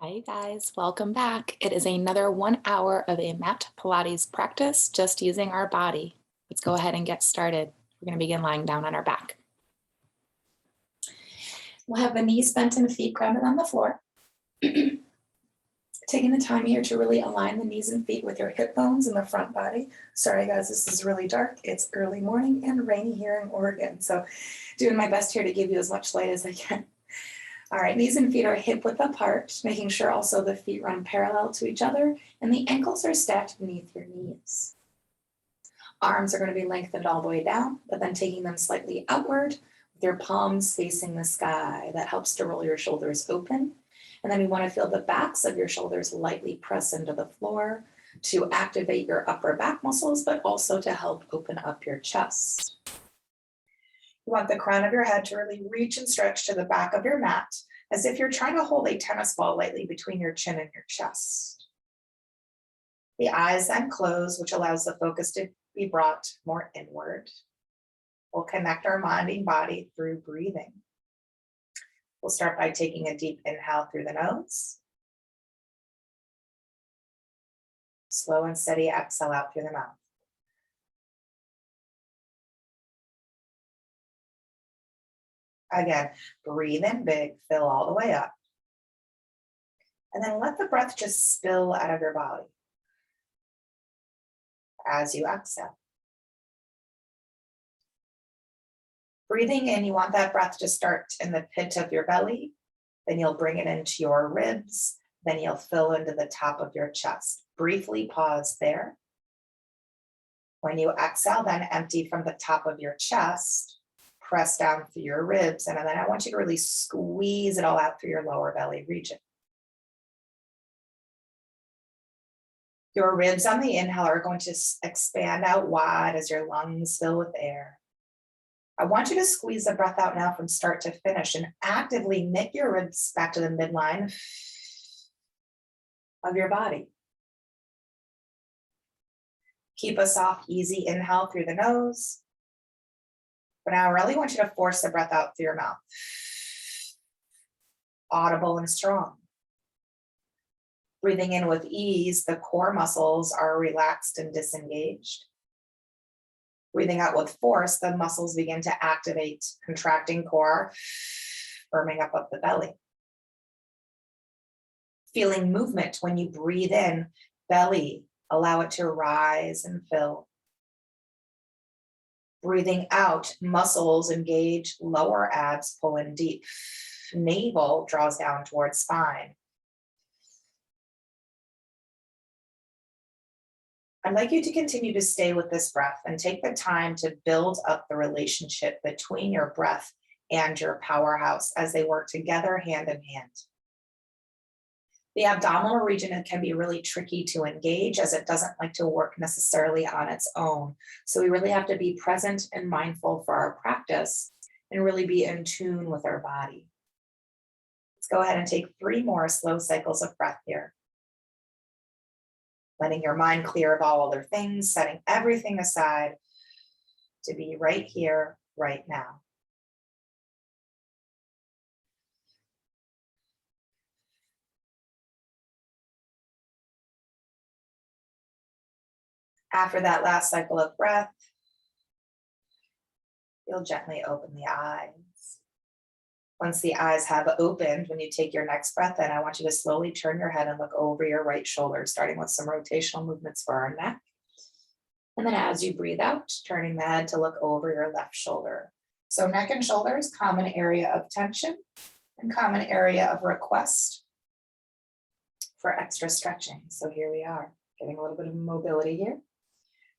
Hi, guys. Welcome back. It is another 1 hour of a mat Pilates practice just using our body. Let's go ahead and get started. We're going to begin lying down on our back. We'll have the knees bent and the feet grounded on the floor. Taking the time here to really align the knees and feet with your hip bones and the front body. Sorry, guys, this is really dark. It's early morning and rainy here in Oregon. So doing my best here to give you as much light as I can. All right, knees and feet are hip width apart, making sure also the feet run parallel to each other and the ankles are stacked beneath your knees. Arms are going to be lengthened all the way down, but then taking them slightly outward with your palms facing the sky. That helps to roll your shoulders open. And then you want to feel the backs of your shoulders lightly press into the floor to activate your upper back muscles, but also to help open up your chest. You want the crown of your head to really reach and stretch to the back of your mat, as if you're trying to hold a tennis ball lightly between your chin and your chest. The eyes then close, which allows the focus to be brought more inward. We'll connect our mind and body through breathing. We'll start by taking a deep inhale through the nose. Slow and steady exhale out through the mouth. Again, breathe in big, fill all the way up. And then let the breath just spill out of your body as you exhale. Breathing in, you want that breath to start in the pit of your belly. Then you'll bring it into your ribs. Then you'll fill into the top of your chest. Briefly pause there. When you exhale, then empty from the top of your chest. Press down through your ribs, and then I want you to really squeeze it all out through your lower belly region. Your ribs on the inhale are going to expand out wide as your lungs fill with air. I want you to squeeze the breath out now from start to finish and actively knit your ribs back to the midline of your body. Keep a soft, easy inhale through the nose. But now I really want you to force the breath out through your mouth. Audible and strong. Breathing in with ease, the core muscles are relaxed and disengaged. Breathing out with force, the muscles begin to activate, contracting core, firming up the belly. Feeling movement when you breathe in, belly, allow it to rise and fill. Breathing out, muscles engage, lower abs pull in deep. Navel draws down towards spine. I'd like you to continue to stay with this breath and take the time to build up the relationship between your breath and your powerhouse as they work together hand in hand. The abdominal region can be really tricky to engage as it doesn't like to work necessarily on its own. So we really have to be present and mindful for our practice and really be in tune with our body. Let's go ahead and take 3 more slow cycles of breath here. Letting your mind clear of all other things, setting everything aside to be right here, right now. After that last cycle of breath, you'll gently open the eyes. Once the eyes have opened, when you take your next breath in, I want you to slowly turn your head and look over your right shoulder, starting with some rotational movements for our neck. And then as you breathe out, turning the head to look over your left shoulder. So neck and shoulders, common area of tension and common area of request for extra stretching. So here we are, getting a little bit of mobility here.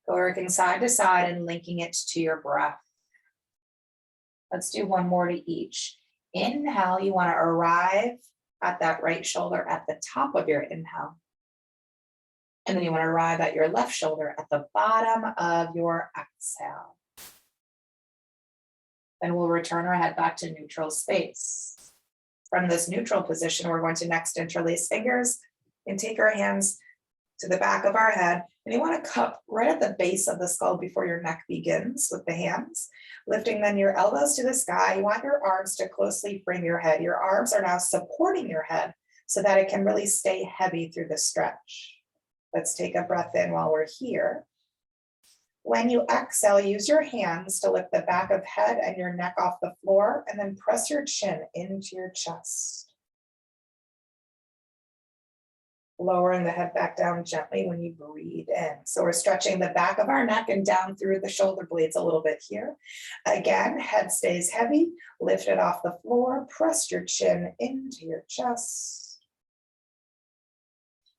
Go working side to side and linking it to your breath. Let's do 1 more to each. Inhale, you want to arrive at that right shoulder at the top of your inhale. And then you want to arrive at your left shoulder at the bottom of your exhale. Then we'll return our head back to neutral space. From this neutral position, we're going to next interlace fingers and take our hands to the back of our head. And you want to cup right at the base of the skull before your neck begins with the hands. Lifting then your elbows to the sky. You want your arms to closely frame your head. Your arms are now supporting your head, so that it can really stay heavy through the stretch. Let's take a breath in while we're here. When you exhale, use your hands to lift the back of head and your neck off the floor, and then press your chin into your chest. Lowering the head back down gently when you breathe in. So we're stretching the back of our neck and down through the shoulder blades a little bit here. Again, head stays heavy, lift it off the floor, press your chin into your chest.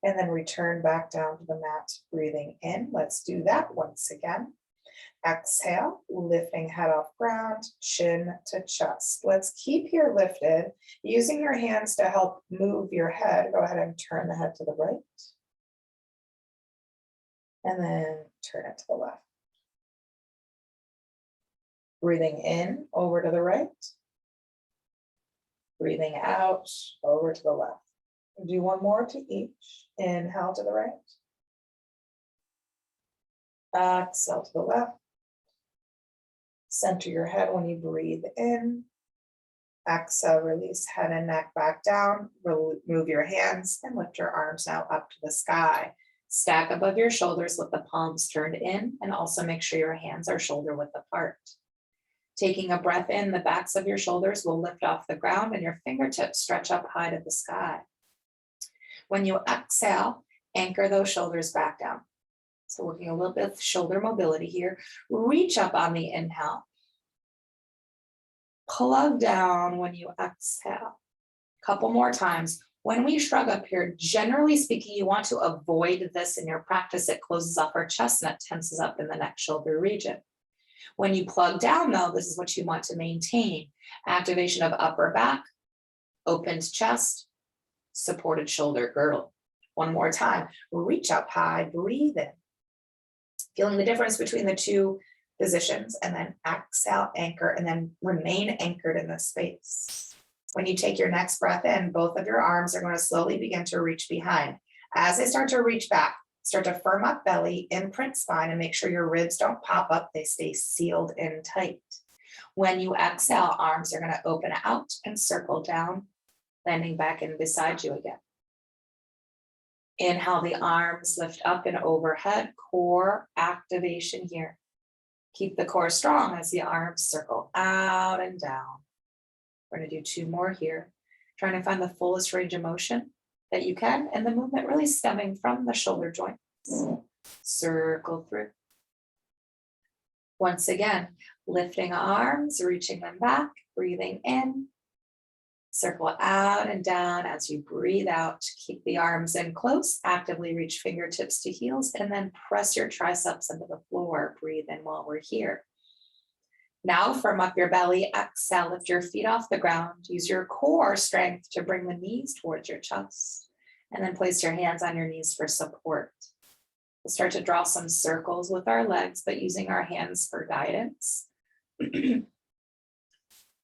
And then return back down to the mat, breathing in. Let's do that once again. Exhale, lifting head off ground, chin to chest. Let's keep here lifted, using your hands to help move your head. Go ahead and turn the head to the right. And then turn it to the left. Breathing in, over to the right. Breathing out, over to the left. Do one more to each. Inhale to the right. Exhale to the left. Center your head when you breathe in. Exhale, release head and neck back down. Move your hands and lift your arms now up to the sky. Stack above your shoulders with the palms turned in, and also make sure your hands are shoulder width apart. Taking a breath in, the backs of your shoulders will lift off the ground and your fingertips stretch up high to the sky. When you exhale, anchor those shoulders back down. So working a little bit of shoulder mobility here. Reach up on the inhale. Plug down when you exhale. Couple more times. When we shrug up here, generally speaking, you want to avoid this in your practice. It closes off our chest and it tenses up in the neck shoulder region. When you plug down though, this is what you want to maintain. Activation of upper back, opened chest, supported shoulder girdle. One more time. Reach up high, breathe in. Feeling the difference between the two positions, and then exhale, anchor, and then remain anchored in this space. When you take your next breath in, both of your arms are going to slowly begin to reach behind. As they start to reach back, start to firm up belly, imprint spine, and make sure your ribs don't pop up. They stay sealed in tight. When you exhale, arms are going to open out and circle down, landing back in beside you again. Inhale, the arms lift up and overhead, core activation here. Keep the core strong as the arms circle out and down. We're going to do two more here. Trying to find the fullest range of motion that you can, and the movement really stemming from the shoulder joints. Circle through. Once again, lifting arms, reaching them back, breathing in. Circle out and down as you breathe out. Keep the arms in close, actively reach fingertips to heels, and then press your triceps into the floor. Breathe in while we're here. Now firm up your belly, exhale, lift your feet off the ground. Use your core strength to bring the knees towards your chest, and then place your hands on your knees for support. We'll start to draw some circles with our legs, but using our hands for guidance.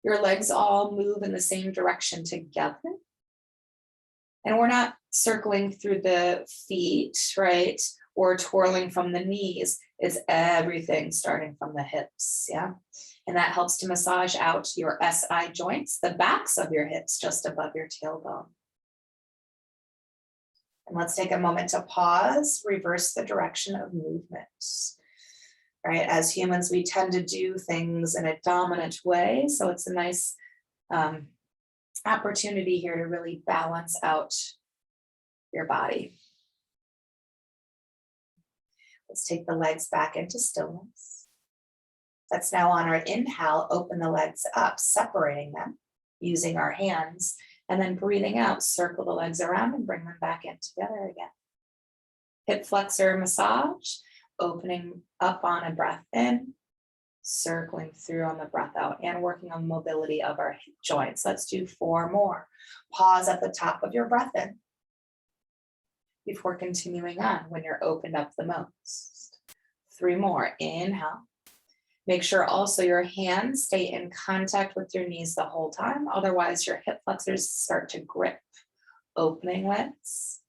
Your legs all move in the same direction together. And we're not circling through the feet, right? Or twirling from the knees. It's everything starting from the hips, yeah? And that helps to massage out your SI joints, the backs of your hips just above your tailbone. And let's take a moment to pause, reverse the direction of movement. Right, as humans, we tend to do things in a dominant way. So it's a nice opportunity here to really balance out your body. Let's take the legs back into stillness. Let's now on our inhale, open the legs up, separating them using our hands, and then breathing out, circle the legs around and bring them back in together again. Hip flexor massage. Opening up on a breath in, circling through on the breath out, and working on mobility of our hip joints. Let's do 4 more. Pause at the top of your breath in before continuing on when you're opened up the most. 3 more. Inhale. Make sure also your hands stay in contact with your knees the whole time. Otherwise, your hip flexors start to grip. Opening legs.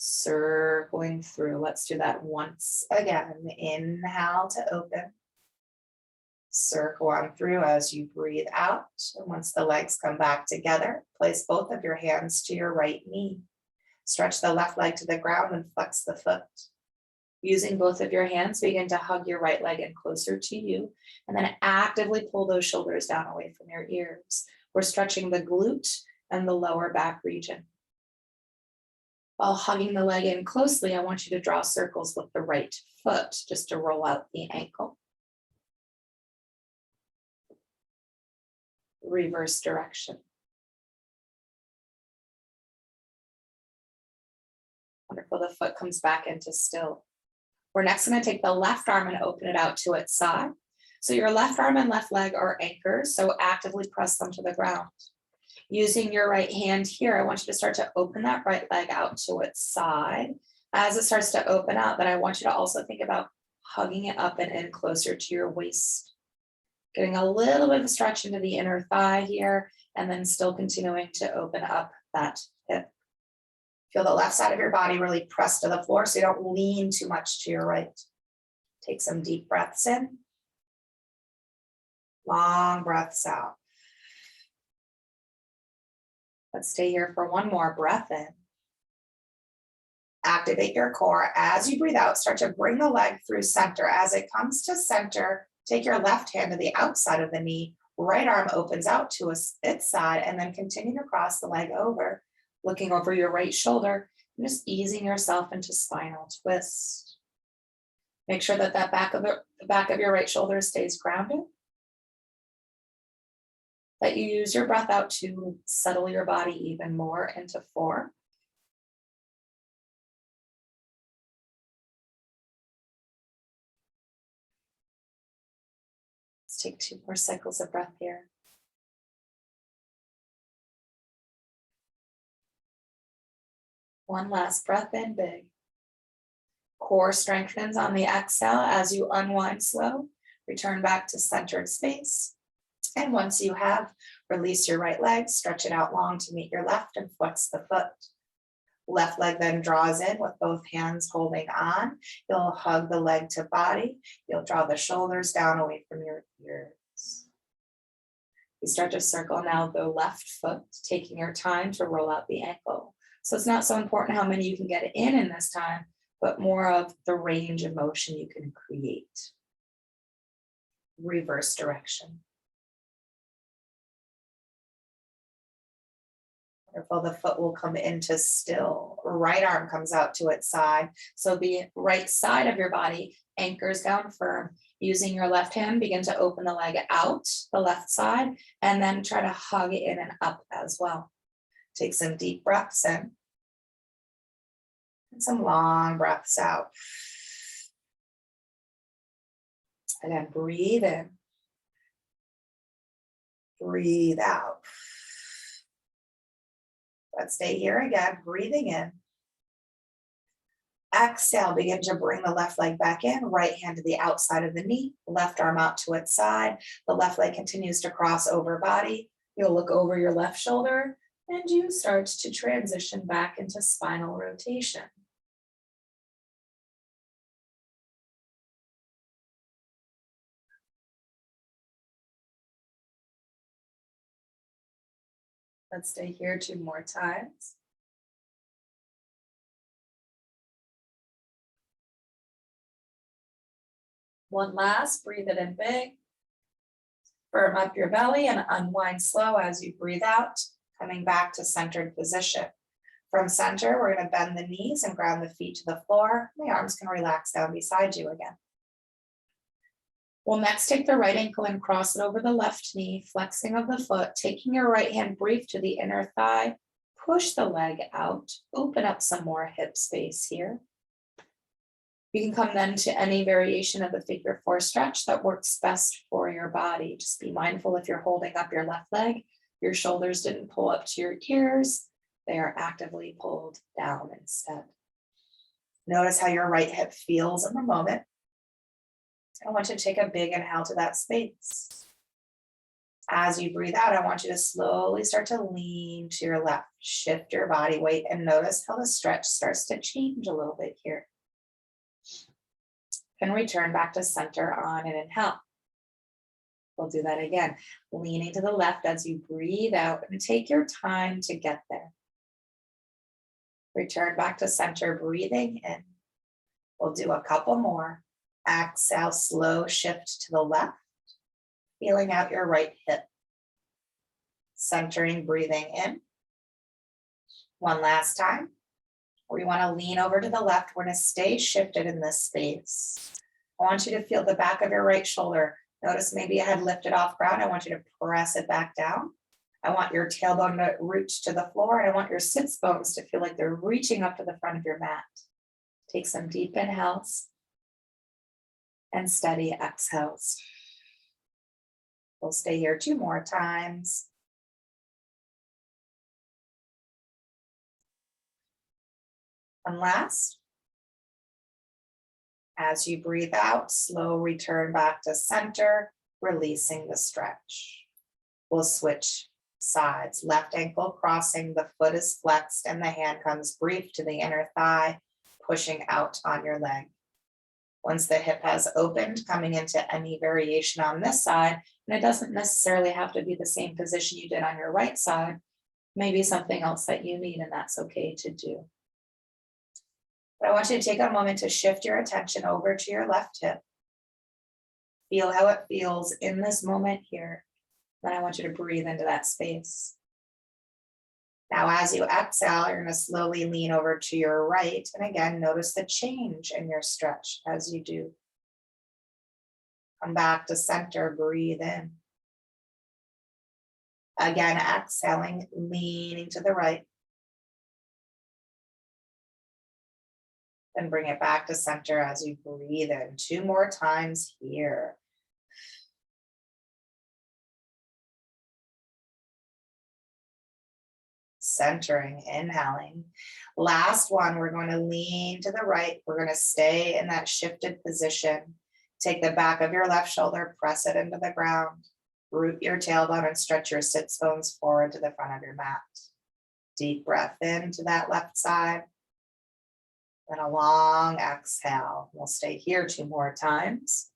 Circling through. Let's do that once again. Inhale to open. Circle on through as you breathe out. And once the legs come back together, place both of your hands to your right knee. Stretch the left leg to the ground and flex the foot. Using both of your hands, begin to hug your right leg in closer to you, and then actively pull those shoulders down away from your ears. We're stretching the glute and the lower back region. While hugging the leg in closely, I want you to draw circles with the right foot just to roll out the ankle. Reverse direction. Wonderful. The foot comes back into still. We're next going to take the left arm and open it out to its side. So your left arm and left leg are anchors, so actively press them to the ground. Using your right hand here, I want you to start to open that right leg out to its side. As it starts to open out, then I want you to also think about hugging it up and in closer to your waist. Getting a little bit of a stretch into the inner thigh here, and then still continuing to open up that hip. Feel the left side of your body really press to the floor so you don't lean too much to your right. Take some deep breaths in. Long breaths out. Let's stay here for one more breath in. Activate your core. As you breathe out, start to bring the leg through center. As it comes to center, take your left hand to the outside of the knee. Right arm opens out to its side, and then continue to cross the leg over, looking over your right shoulder, and just easing yourself into spinal twist. Make sure that the back of your right shoulder stays grounded. That you use your breath out to settle your body even more into 4. Let's take 2 more cycles of breath here. One last breath in, big. Core strengthens on the exhale as you unwind slow. Return back to centered space. And once you have, release your right leg, stretch it out long to meet your left, and flex the foot. Left leg then draws in with both hands holding on. You'll hug the leg to body. You'll draw the shoulders down away from your ears. You start to circle now the left foot, taking your time to roll out the ankle. So it's not so important how many you can get in this time, but more of the range of motion you can create. Reverse direction. Wonderful. The foot will come into still. Right arm comes out to its side. So the right side of your body anchors down firm. Using your left hand, begin to open the leg out, the left side, and then try to hug it in and up as well. Take some deep breaths in. And some long breaths out. And then breathe in. Breathe out. Let's stay here again, breathing in. Exhale, begin to bring the left leg back in, right hand to the outside of the knee, left arm out to its side. The left leg continues to cross over body. You'll look over your left shoulder, and you start to transition back into spinal rotation. Let's stay here 2 more times. One last, breathe it in big. Firm up your belly and unwind slow as you breathe out, coming back to centered position. From center, we're going to bend the knees and ground the feet to the floor. The arms can relax down beside you again. We'll next take the right ankle and cross it over the left knee, flexing of the foot, taking your right hand brief to the inner thigh, push the leg out, open up some more hip space here. You can come then to any variation of the figure 4 stretch that works best for your body. Just be mindful if you're holding up your left leg, your shoulders didn't pull up to your ears, they are actively pulled down instead. Notice how your right hip feels in the moment. I want you to take a big inhale to that space. As you breathe out, I want you to slowly start to lean to your left. Shift your body weight and notice how the stretch starts to change a little bit here. And return back to center on an inhale. We'll do that again. Leaning to the left as you breathe out and take your time to get there. Return back to center, breathing in. We'll do a couple more. Exhale, slow shift to the left, feeling out your right hip. Centering, breathing in. One last time. We want to lean over to the left. We're going to stay shifted in this space. I want you to feel the back of your right shoulder. Notice maybe your head lifted off ground. I want you to press it back down. I want your tailbone to reach to the floor, and I want your sits bones to feel like they're reaching up to the front of your mat. Take some deep inhales and steady exhales. We'll stay here 2 more times. And last, as you breathe out, slow return back to center, releasing the stretch. We'll switch sides. Left ankle crossing, the foot is flexed, and the hand comes brief to the inner thigh, pushing out on your leg. Once the hip has opened, coming into any variation on this side, and it doesn't necessarily have to be the same position you did on your right side, maybe something else that you need, and that's okay to do. But I want you to take a moment to shift your attention over to your left hip. Feel how it feels in this moment here. Then I want you to breathe into that space. Now, as you exhale, you're going to slowly lean over to your right. And again, notice the change in your stretch as you do. Come back to center, breathe in. Again, exhaling, leaning to the right. Then bring it back to center as you breathe in. 2 more times here. Centering, inhaling. Last one, we're going to lean to the right. We're going to stay in that shifted position. Take the back of your left shoulder, press it into the ground. Root your tailbone and stretch your sits bones forward to the front of your mat. Deep breath into that left side. Then a long exhale. We'll stay here 2 more times.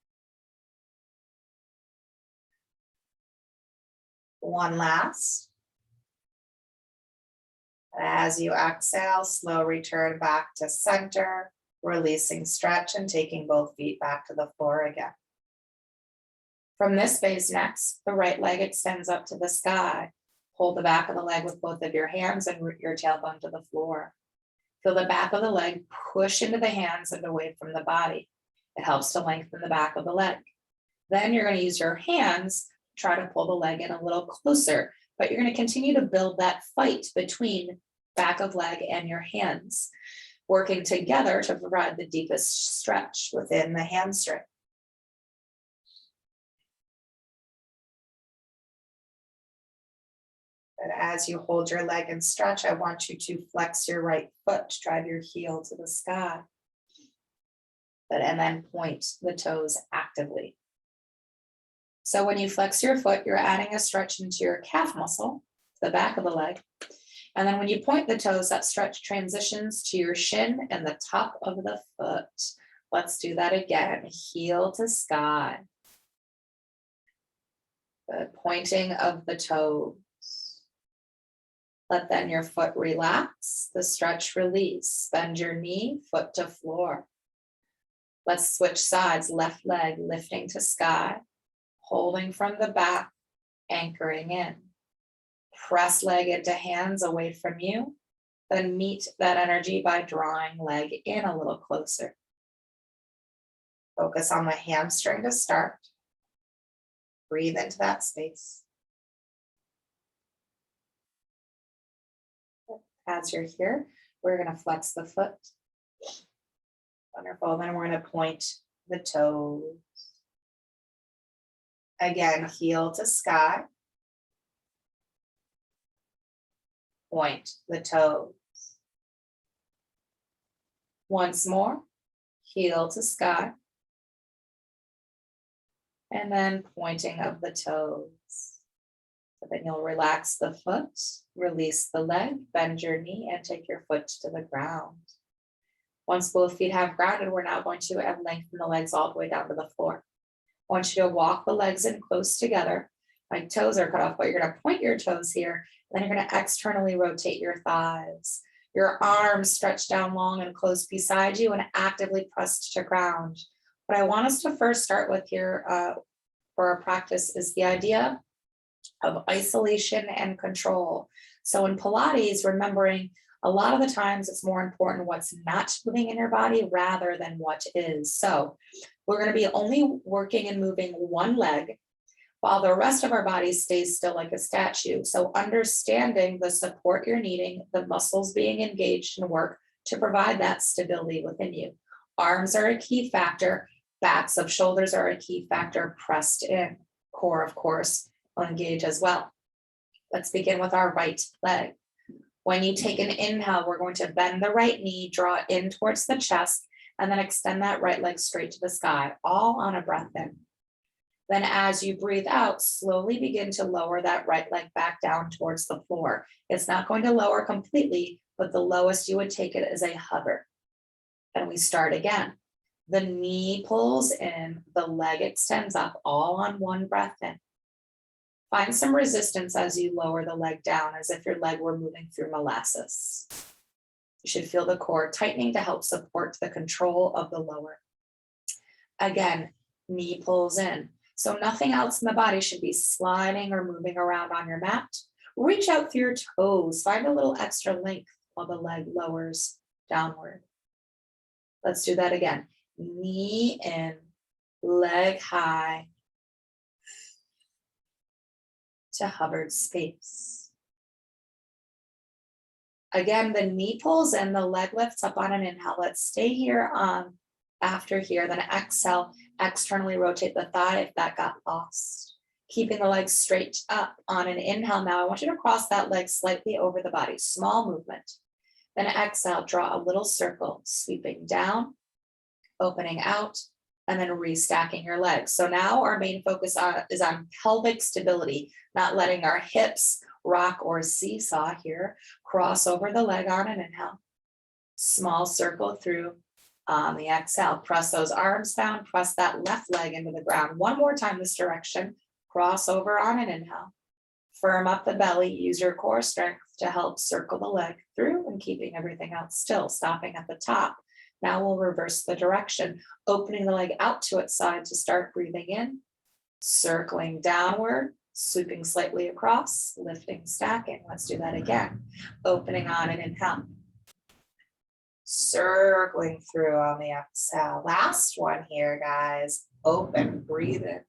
One last. As you exhale, slow return back to center, releasing stretch and taking both feet back to the floor again. From this space next, the right leg extends up to the sky. Hold the back of the leg with both of your hands and root your tailbone to the floor. Feel the back of the leg push into the hands and away from the body. It helps to lengthen the back of the leg. Then you're going to use your hands, try to pull the leg in a little closer, but you're going to continue to build that fight between back of leg and your hands, working together to provide the deepest stretch within the hamstring. And as you hold your leg and stretch, I want you to flex your right foot, drive your heel to the sky, and then point the toes actively. So when you flex your foot, you're adding a stretch into your calf muscle, the back of the leg. And then when you point the toes, that stretch transitions to your shin and the top of the foot. Let's do that again. Heel to sky. The pointing of the toes. Let then your foot relax, the stretch release. Bend your knee, foot to floor. Let's switch sides, left leg lifting to sky, holding from the back, anchoring in. Press leg into hands away from you, then meet that energy by drawing leg in a little closer. Focus on the hamstring to start. Breathe into that space. As you're here, we're going to flex the foot. Wonderful. Then we're going to point the toes. Again, heel to sky. Point the toes. Once more, heel to sky. And then pointing of the toes. So then you'll relax the foot, release the leg, bend your knee, and take your foot to the ground. Once both feet have grounded, we're now going to lengthen the legs all the way down to the floor. I want you to walk the legs in close together. My toes are cut off, but you're going to point your toes here. Then you're going to externally rotate your thighs. Your arms stretch down long and close beside you and actively pressed to ground. What I want us to first start with here for our practice is the idea of isolation and control. So in Pilates, remembering a lot of the times it's more important what's not moving in your body rather than what is. So we're going to be only working and moving one leg while the rest of our body stays still like a statue. So understanding the support you're needing, the muscles being engaged in work to provide that stability within you. Arms are a key factor. Backs of shoulders are a key factor, pressed in. Core, of course, will engage as well. Let's begin with our right leg. When you take an inhale, we're going to bend the right knee, draw in towards the chest, and then extend that right leg straight to the sky, all on a breath in. Then as you breathe out, slowly begin to lower that right leg back down towards the floor. It's not going to lower completely, but the lowest you would take it is a hover. And we start again. The knee pulls in, the leg extends up, all on one breath in. Find some resistance as you lower the leg down, as if your leg were moving through molasses. You should feel the core tightening to help support the control of the lower. Again, knee pulls in. So nothing else in the body should be sliding or moving around on your mat. Reach out through your toes. Find a little extra length while the leg lowers downward. Let's do that again. Knee in, leg high to hovered space. Again, the knee pulls in, the leg lifts up on an inhale. Let's stay here after here, then exhale, externally rotate the thigh if that got lost. Keeping the legs straight up on an inhale now. I want you to cross that leg slightly over the body, small movement. Then exhale, draw a little circle, sweeping down, opening out, and then restacking your legs. So now our main focus is on pelvic stability, not letting our hips rock or seesaw here. Cross over the leg on an inhale. Small circle through on the exhale. Press those arms down, press that left leg into the ground. One more time this direction. Cross over on an inhale. Firm up the belly, use your core strength to help circle the leg through and keeping everything else still, stopping at the top. Now we'll reverse the direction, opening the leg out to its side to start breathing in, circling downward, sweeping slightly across, lifting, stacking. Let's do that again. Opening on an inhale. Circling through on the exhale. Last one here, guys. Open, breathe in.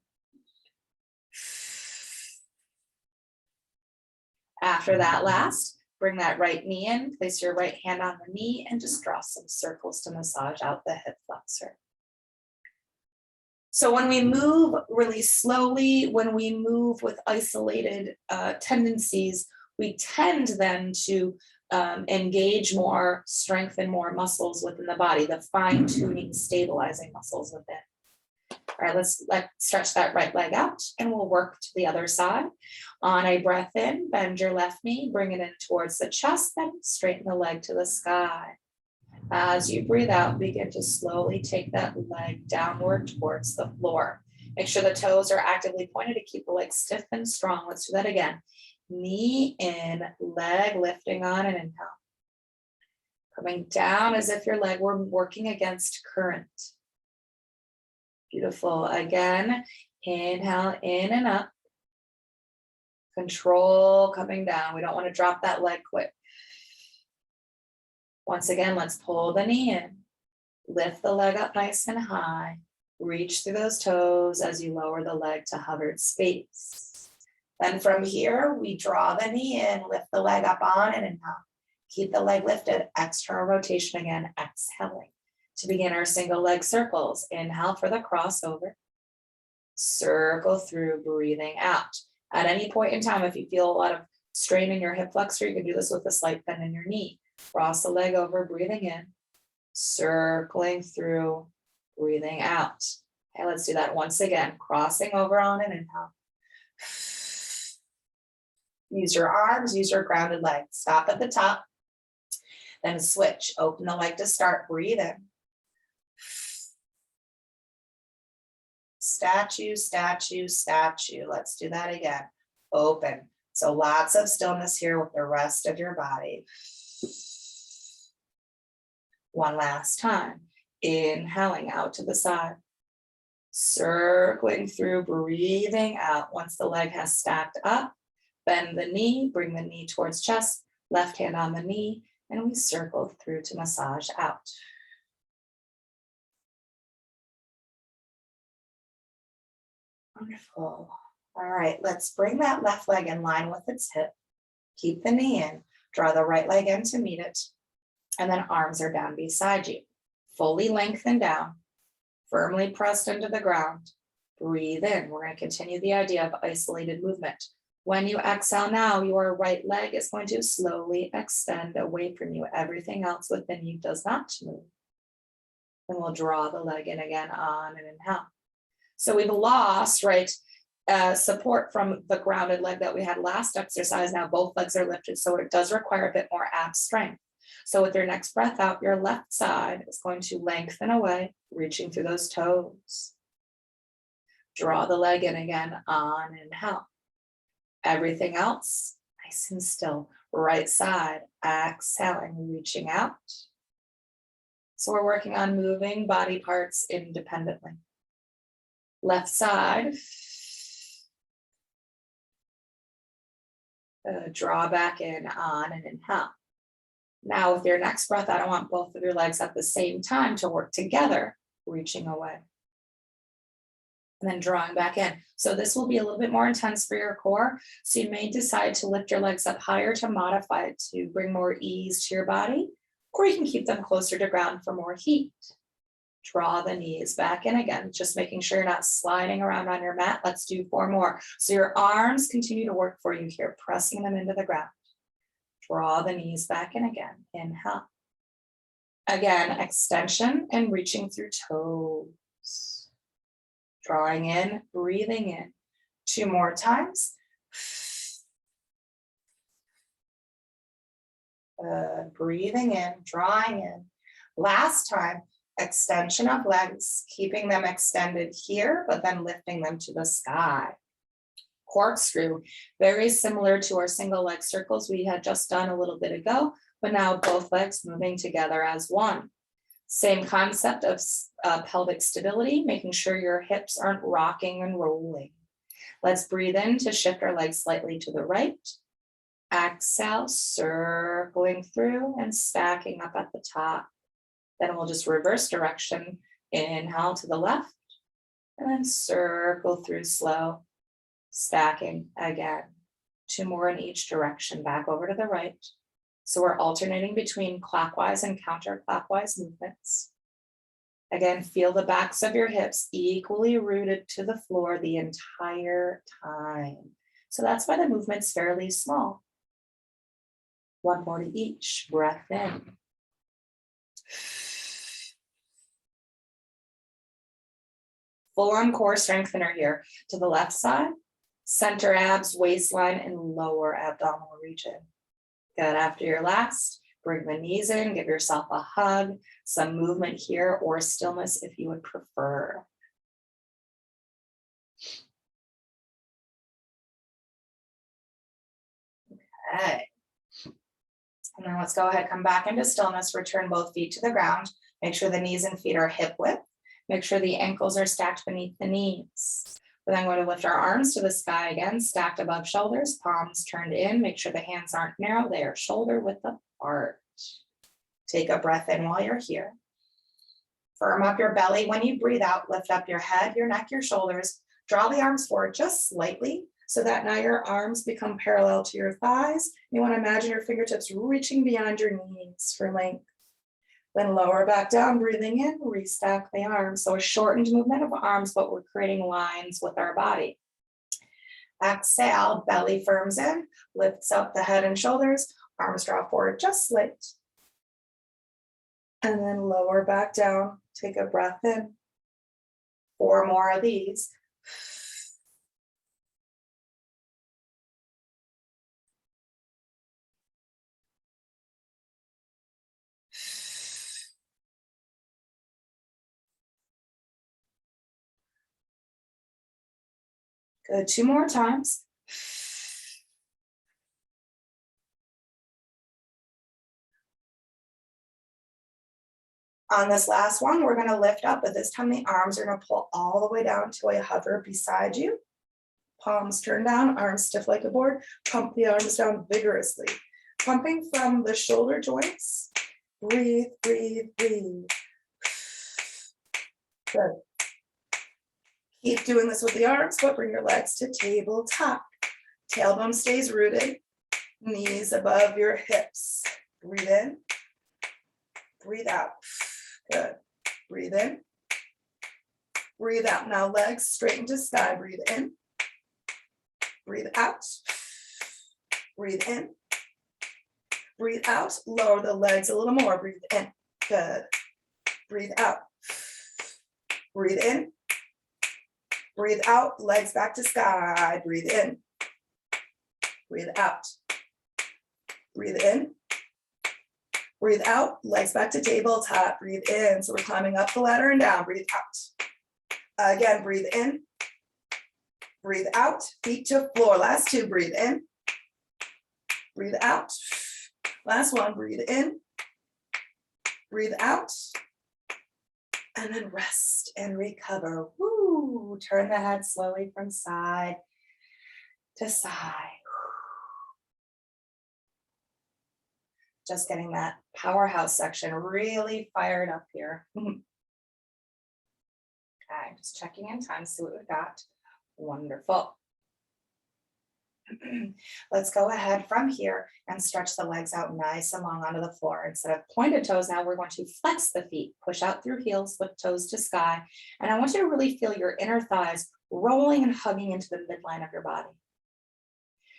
After that last, bring that right knee in, place your right hand on the knee, and just draw some circles to massage out the hip flexor. So when we move really slowly, when we move with isolated tendencies, we tend then to engage more, strengthen more muscles within the body, the fine-tuning, stabilizing muscles within. All right, let's stretch that right leg out and we'll work to the other side. On a breath in, bend your left knee, bring it in towards the chest, then straighten the leg to the sky. As you breathe out, begin to slowly take that leg downward towards the floor. Make sure the toes are actively pointed to keep the leg stiff and strong. Let's do that again. Knee in, leg lifting on an inhale. Coming down as if your leg were working against current. Beautiful. Again, inhale in and up. Control coming down. We don't want to drop that leg quick. Once again, let's pull the knee in. Lift the leg up nice and high. Reach through those toes as you lower the leg to hovered space. Then from here, we draw the knee in, lift the leg up on an inhale. Keep the leg lifted. External rotation again, exhaling. To begin our single leg circles, inhale for the crossover, circle through, breathing out. At any point in time, if you feel a lot of strain in your hip flexor, you can do this with a slight bend in your knee. Cross the leg over, breathing in, circling through, breathing out. Okay, let's do that once again. Crossing over on an inhale. Use your arms, use your grounded leg. Stop at the top, then switch. Open the leg to start, breathe in. statue, statue, statue. Let's do that again. Open. So lots of stillness here with the rest of your body. One last time. Inhaling out to the side. Circling through, breathing out. Once the leg has stacked up, bend the knee, bring the knee towards chest, left hand on the knee, and we circle through to massage out. Wonderful. All right, let's bring that left leg in line with its hip. Keep the knee in, draw the right leg in to meet it, and then arms are down beside you. Fully lengthen down, firmly pressed into the ground. Breathe in. We're going to continue the idea of isolated movement. When you exhale now, your right leg is going to slowly extend away from you. Everything else within you does not move. Then we'll draw the leg in again on an inhale. So we've lost, right, support from the grounded leg that we had last exercise. Now both legs are lifted, so it does require a bit more ab strength. So with your next breath out, your left side is going to lengthen away, reaching through those toes. Draw the leg in again on inhale. Everything else, nice and still. Right side, exhaling, reaching out. So we're working on moving body parts independently. Left side. Draw back in on an inhale. Now with your next breath out, I want both of your legs at the same time to work together, reaching away. And then drawing back in. So this will be a little bit more intense for your core. So you may decide to lift your legs up higher to modify it to bring more ease to your body, or you can keep them closer to ground for more heat. Draw the knees back in again, just making sure you're not sliding around on your mat. Let's do 4 more. So your arms continue to work for you here, pressing them into the ground. Draw the knees back in again. Inhale. Again, extension and reaching through toes. Drawing in, breathing in. 2 more times. Breathing in, drawing in. Last time, extension of legs, keeping them extended here, but then lifting them to the sky. Corkscrew, very similar to our single leg circles we had just done a little bit ago, but now both legs moving together as one. Same concept of pelvic stability, making sure your hips aren't rocking and rolling. Let's breathe in to shift our legs slightly to the right. Exhale, circling through and stacking up at the top. Then we'll just reverse direction. Inhale to the left and then circle through slow, stacking again. 2 more in each direction, back over to the right. So we're alternating between clockwise and counterclockwise movements. Again, feel the backs of your hips equally rooted to the floor the entire time. So that's why the movement's fairly small. 1 more to each. Breath in. Full on core strengthener here to the left side, center abs, waistline, and lower abdominal region. Good. After your last, bring the knees in, give yourself a hug, some movement here or stillness if you would prefer. Okay. And then let's go ahead, come back into stillness, return both feet to the ground. Make sure the knees and feet are hip width. Make sure the ankles are stacked beneath the knees. We're then going to lift our arms to the sky again, stacked above shoulders, palms turned in. Make sure the hands aren't narrow, they are shoulder width apart. Take a breath in while you're here. Firm up your belly. When you breathe out, lift up your head, your neck, your shoulders. Draw the arms forward just slightly so that now your arms become parallel to your thighs. You want to imagine your fingertips reaching beyond your knees for length. Then lower back down, breathing in, restack the arms. So a shortened movement of arms, but we're creating lines with our body. Exhale, belly firms in, lifts up the head and shoulders, arms draw forward just slight. And then lower back down, take a breath in. 4 more of these. Good, 2 more times. On this last one, we're gonna lift up, but this time the arms are gonna pull all the way down to a hover beside you. Palms turn down, arms stiff like a board. Pump the arms down vigorously. Pumping from the shoulder joints. Breathe, breathe, breathe. Good. Keep doing this with the arms, but bring your legs to tabletop. Tailbone stays rooted. Knees above your hips. Breathe in. Breathe out. Good. Breathe in. Breathe out. Now legs straighten to sky. Breathe in. Breathe out. Breathe in. Breathe out. Lower the legs a little more. Breathe in. Good. Breathe out. Breathe in. Breathe out. Legs back to sky. Breathe in. Breathe out. Breathe in. Breathe out. Legs back to tabletop. Breathe in. So we're climbing up the ladder and down. Breathe out. Again, breathe in. Breathe out. Feet to floor. Last 2. Breathe in. Breathe out. Last 1. Breathe in. Breathe out. And then rest and recover. Woo. Turn the head slowly from side to side. Just getting that powerhouse section really fired up here. Okay, just checking in time, see what we've got. Wonderful. Let's go ahead from here and stretch the legs out nice and long onto the floor. Instead of pointed toes, now we're going to flex the feet, push out through heels, lift toes to sky. And I want you to really feel your inner thighs rolling and hugging into the midline of your body.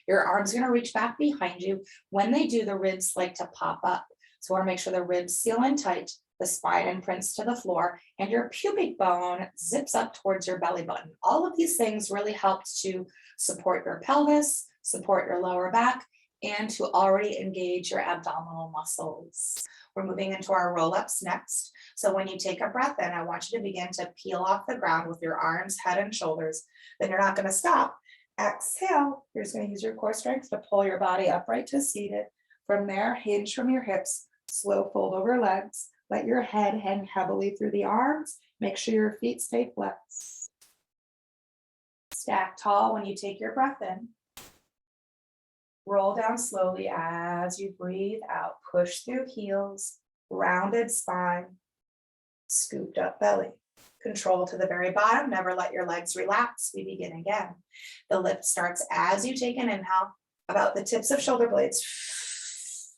Your arms are going to reach back behind you. When they do, the ribs like to pop up. So we want to make sure the ribs seal in tight, the spine imprints to the floor, and your pubic bone zips up towards your belly button. All of these things really help to support your pelvis, support your lower back, and to already engage your abdominal muscles. We're moving into our roll-ups next. So when you take a breath in, I want you to begin to peel off the ground with your arms, head, and shoulders. Then you're not going to stop. Exhale, you're just going to use your core strength to pull your body upright to seated. From there, hinge from your hips, slow fold over legs. Let your head hang heavily through the arms. Make sure your feet stay flexed. Stack tall when you take your breath in. Roll down slowly as you breathe out. Push through heels, rounded spine, scooped up belly. Control to the very bottom. Never let your legs relax. We begin again. The lift starts as you take an inhale, about the tips of shoulder blades.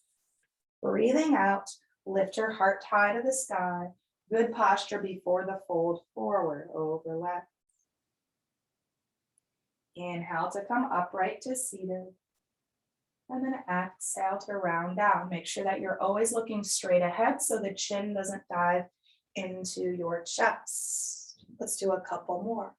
Breathing out, lift your heart high to the sky. Good posture before the fold forward, overlap. Inhale to come upright to seated. And then exhale to round down. Make sure that you're always looking straight ahead so the chin doesn't dive into your chest. Let's do a couple more.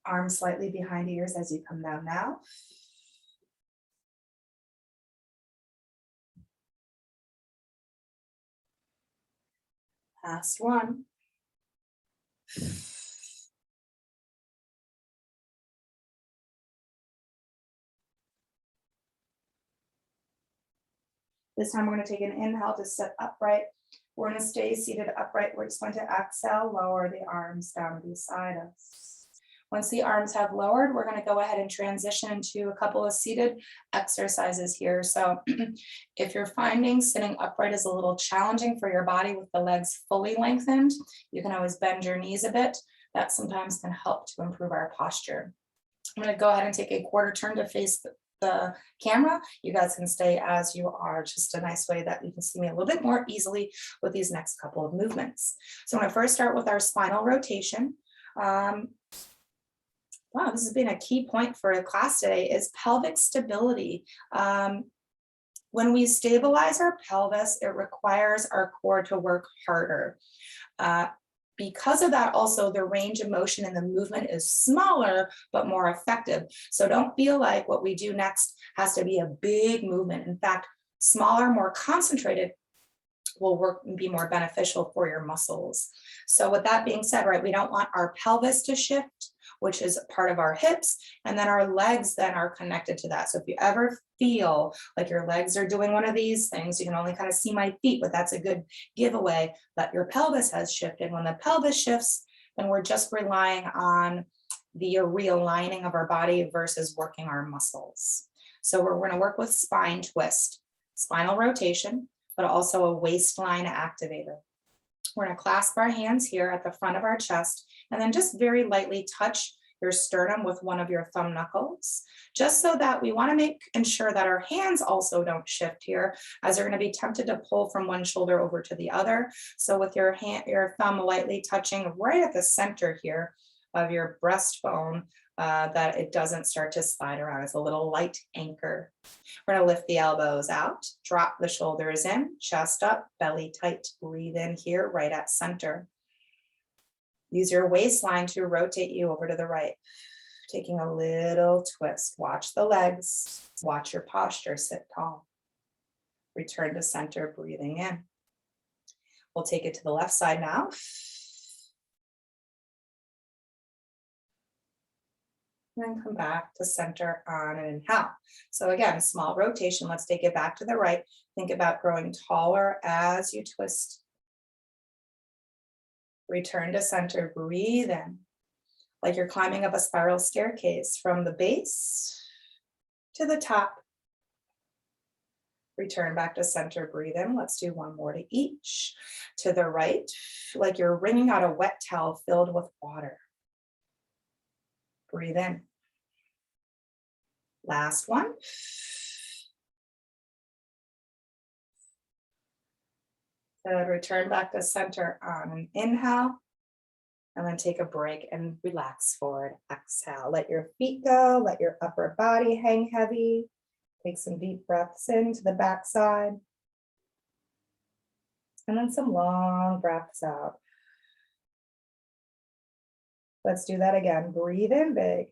Arms slightly behind ears as you come down now. Last one. This time we're going to take an inhale to sit upright. We're going to stay seated upright. We're just going to exhale, lower the arms down beside us. Once the arms have lowered, we're going to go ahead and transition into a couple of seated exercises here. So if you're finding sitting upright is a little challenging for your body with the legs fully lengthened, you can always bend your knees a bit. That sometimes can help to improve our posture. I'm going to go ahead and take a quarter turn to face the camera. You guys can stay as you are, just a nice way that you can see me a little bit more easily with these next couple of movements. So I'm going to first start with our spinal rotation. Wow, this has been a key point for the class today is pelvic stability. When we stabilize our pelvis, it requires our core to work harder. Because of that, also the range of motion and the movement is smaller, but more effective. So don't feel like what we do next has to be a big movement. In fact, smaller, more concentrated will work and be more beneficial for your muscles. So with that being said, right, we don't want our pelvis to shift, which is part of our hips, and then our legs then are connected to that. So if you ever feel like your legs are doing one of these things, you can only kind of see my feet, but that's a good giveaway that your pelvis has shifted. When the pelvis shifts, then we're just relying on the realigning of our body versus working our muscles. So we're going to work with spine twist, spinal rotation, but also a waistline activator. We're going to clasp our hands here at the front of our chest and then just very lightly touch your sternum with one of your thumb knuckles, just so that we want to ensure that our hands also don't shift here, as they're going to be tempted to pull from one shoulder over to the other. So with your thumb lightly touching right at the center here of your breastbone, that it doesn't start to slide around. It's a little light anchor. We're going to lift the elbows out, drop the shoulders in, chest up, belly tight. Breathe in here right at center. Use your waistline to rotate you over to the right. Taking a little twist. Watch the legs. Watch your posture. Sit tall. Return to center, breathing in. We'll take it to the left side now. And then come back to center on an inhale. So again, small rotation. Let's take it back to the right. Think about growing taller as you twist. Return to center, breathe in. Like you're climbing up a spiral staircase from the base to the top. Return back to center, breathe in. Let's do one more to each. To the right, like you're wringing out a wet towel filled with water. Breathe in. Last one. Good. Return back to center on an inhale. And then take a break and relax forward. Exhale. Let your feet go. Let your upper body hang heavy. Take some deep breaths into the backside. And then some long breaths out. Let's do that again. Breathe in big.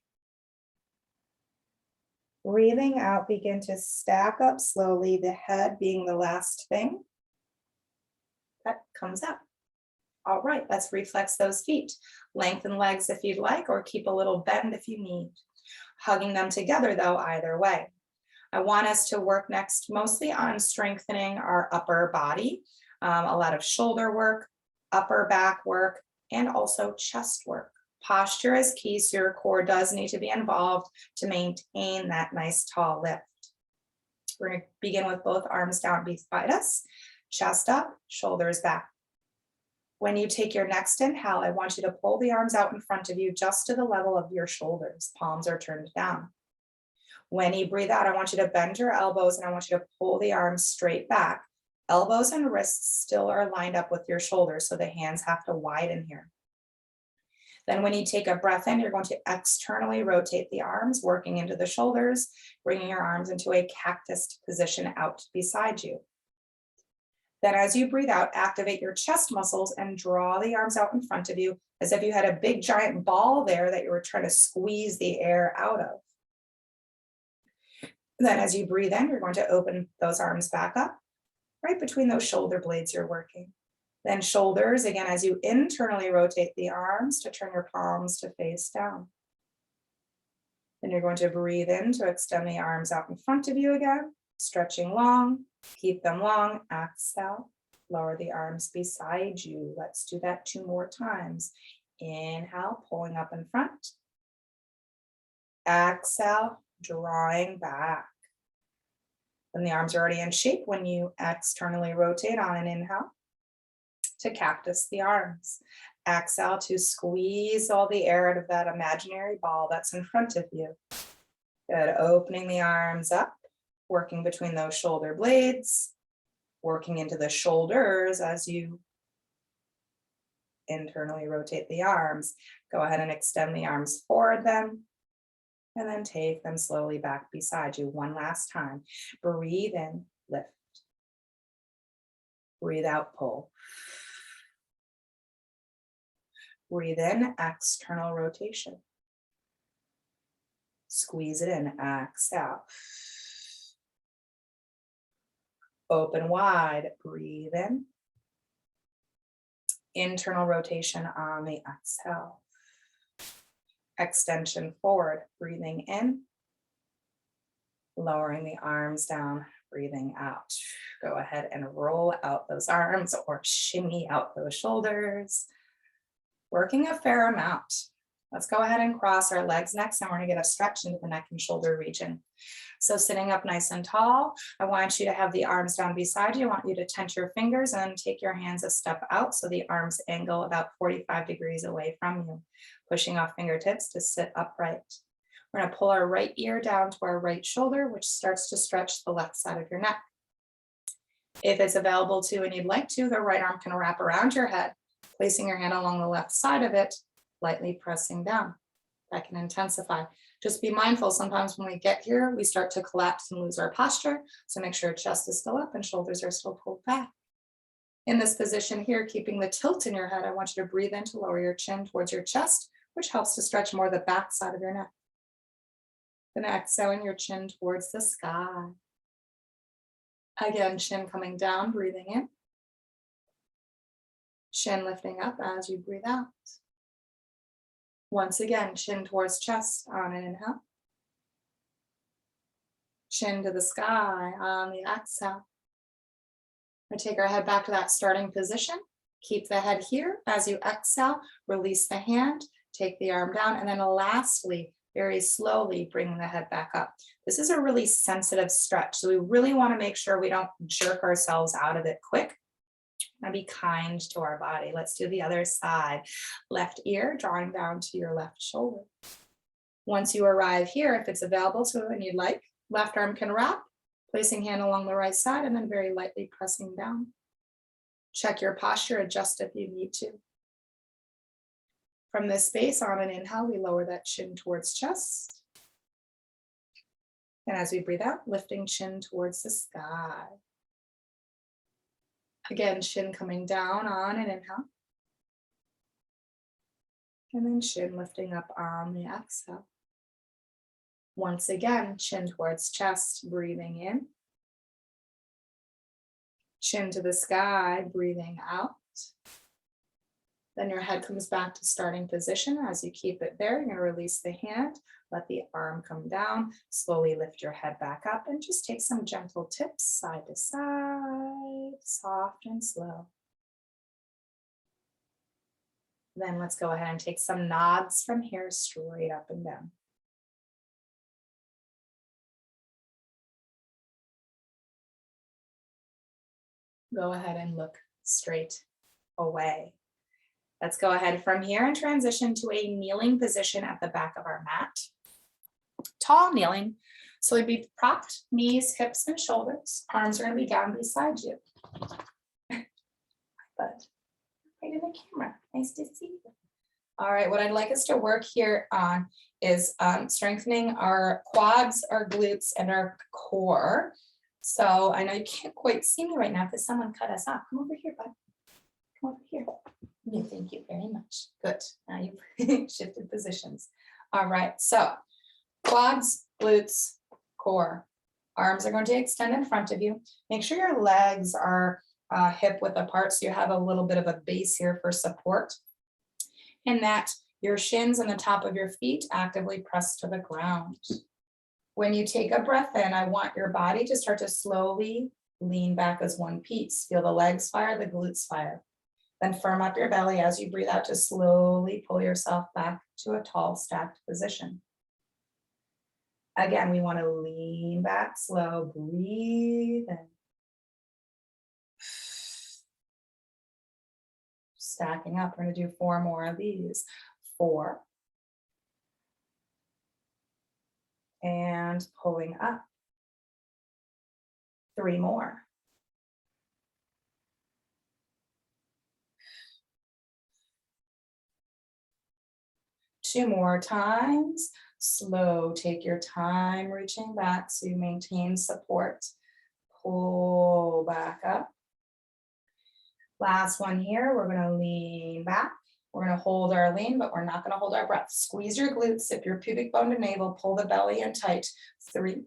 Breathing out, begin to stack up slowly, the head being the last thing that comes up. All right, let's reflex those feet. Lengthen legs if you'd like, or keep a little bend if you need. Hugging them together though, either way. I want us to work next mostly on strengthening our upper body, a lot of shoulder work, upper back work, and also chest work. Posture is key, so your core does need to be involved to maintain that nice tall lift. We're going to begin with both arms down beside us, chest up, shoulders back. When you take your next inhale, I want you to pull the arms out in front of you just to the level of your shoulders. Palms are turned down. When you breathe out, I want you to bend your elbows and I want you to pull the arms straight back. Elbows and wrists still are lined up with your shoulders, so the hands have to widen here. Then when you take a breath in, you're going to externally rotate the arms, working into the shoulders, bringing your arms into a cactus position out beside you. Then as you breathe out, activate your chest muscles and draw the arms out in front of you as if you had a big giant ball there that you were trying to squeeze the air out of. Then as you breathe in, you're going to open those arms back up, right between those shoulder blades you're working. Then shoulders, again, as you internally rotate the arms to turn your palms to face down. Then you're going to breathe in to extend the arms out in front of you again, stretching long, keep them long, exhale, lower the arms beside you. Let's do that 2 more times. Inhale, pulling up in front. Exhale, drawing back. Then the arms are already in shape when you externally rotate on an inhale. To cactus the arms. Exhale to squeeze all the air out of that imaginary ball that's in front of you. Good, opening the arms up, working between those shoulder blades, working into the shoulders as you internally rotate the arms. Go ahead and extend the arms forward then, and then take them slowly back beside you. One last time. Breathe in, lift. Breathe out, pull. Breathe in, external rotation. Squeeze it in, exhale. Open wide, breathe in. Internal rotation on the exhale. Extension forward, breathing in. Lowering the arms down, breathing out. Go ahead and roll out those arms or shimmy out those shoulders. Working a fair amount. Let's go ahead and cross our legs next, and we're gonna get a stretch into the neck and shoulder region. So sitting up nice and tall, I want you to have the arms down beside you. I want you to tense your fingers and take your hands a step out so the arms angle about 45 degrees away from you. Pushing off fingertips to sit upright. We're gonna pull our right ear down to our right shoulder, which starts to stretch the left side of your neck. If it's available to and you'd like to, the right arm can wrap around your head, placing your hand along the left side of it, lightly pressing down. That can intensify. Just be mindful, sometimes when we get here, we start to collapse and lose our posture. So make sure chest is still up and shoulders are still pulled back. In this position here, keeping the tilt in your head, I want you to breathe in to lower your chin towards your chest, which helps to stretch more the back side of your neck. Then exhaling your chin towards the sky. Again, chin coming down, breathing in. Chin lifting up as you breathe out. Once again, chin towards chest on an inhale. Chin to the sky on the exhale. We take our head back to that starting position. Keep the head here. As you exhale, release the hand, take the arm down, and then lastly, very slowly bring the head back up. This is a really sensitive stretch, so we really want to make sure we don't jerk ourselves out of it quick. And be kind to our body. Let's do the other side. Left ear drawing down to your left shoulder. Once you arrive here, if it's available to and you'd like, left arm can wrap, placing hand along the right side and then very lightly pressing down. Check your posture, adjust if you need to. From this space, on an inhale, we lower that chin towards chest. And as we breathe out, lifting chin towards the sky. Again, chin coming down on an inhale. And then chin lifting up on the exhale. Once again, chin towards chest, breathing in. Chin to the sky, breathing out. Then your head comes back to starting position. As you keep it there, you're going to release the hand, let the arm come down, slowly lift your head back up, and just take some gentle tips side to side, soft and slow. Then let's go ahead and take some nods from here, straight up and down. Go ahead and look straight away. Let's go ahead from here and transition to a kneeling position at the back of our mat. Tall kneeling. So we'd be propped, knees, hips, and shoulders. Arms are going to be down beside you. But right in the camera. Nice to see you. All right, what I'd like us to work here on is strengthening our quads, our glutes, and our core. So I know you can't quite see me right now because someone cut us off. Come over here, bud. Come over here. Thank you very much. Good. Now you've shifted positions. All right. So quads, glutes, core. Arms are going to extend in front of you. Make sure your legs are hip width apart so you have a little bit of a base here for support. And that your shins and the top of your feet actively press to the ground. When you take a breath in, I want your body to start to slowly lean back as one piece. Feel the legs fire, the glutes fire. Then firm up your belly as you breathe out to slowly pull yourself back to a tall stacked position. Again, we want to lean back slow, breathe in. Stacking up, we're going to do 4 more of these. 4. And pulling up. 3 more. 2 more times. Slow, take your time reaching back so you maintain support. Pull back up. Last one here, we're going to lean back We're gonna hold our lean, but we're not gonna hold our breath. Squeeze your glutes, sip your pubic bone to navel, pull the belly in tight. 3,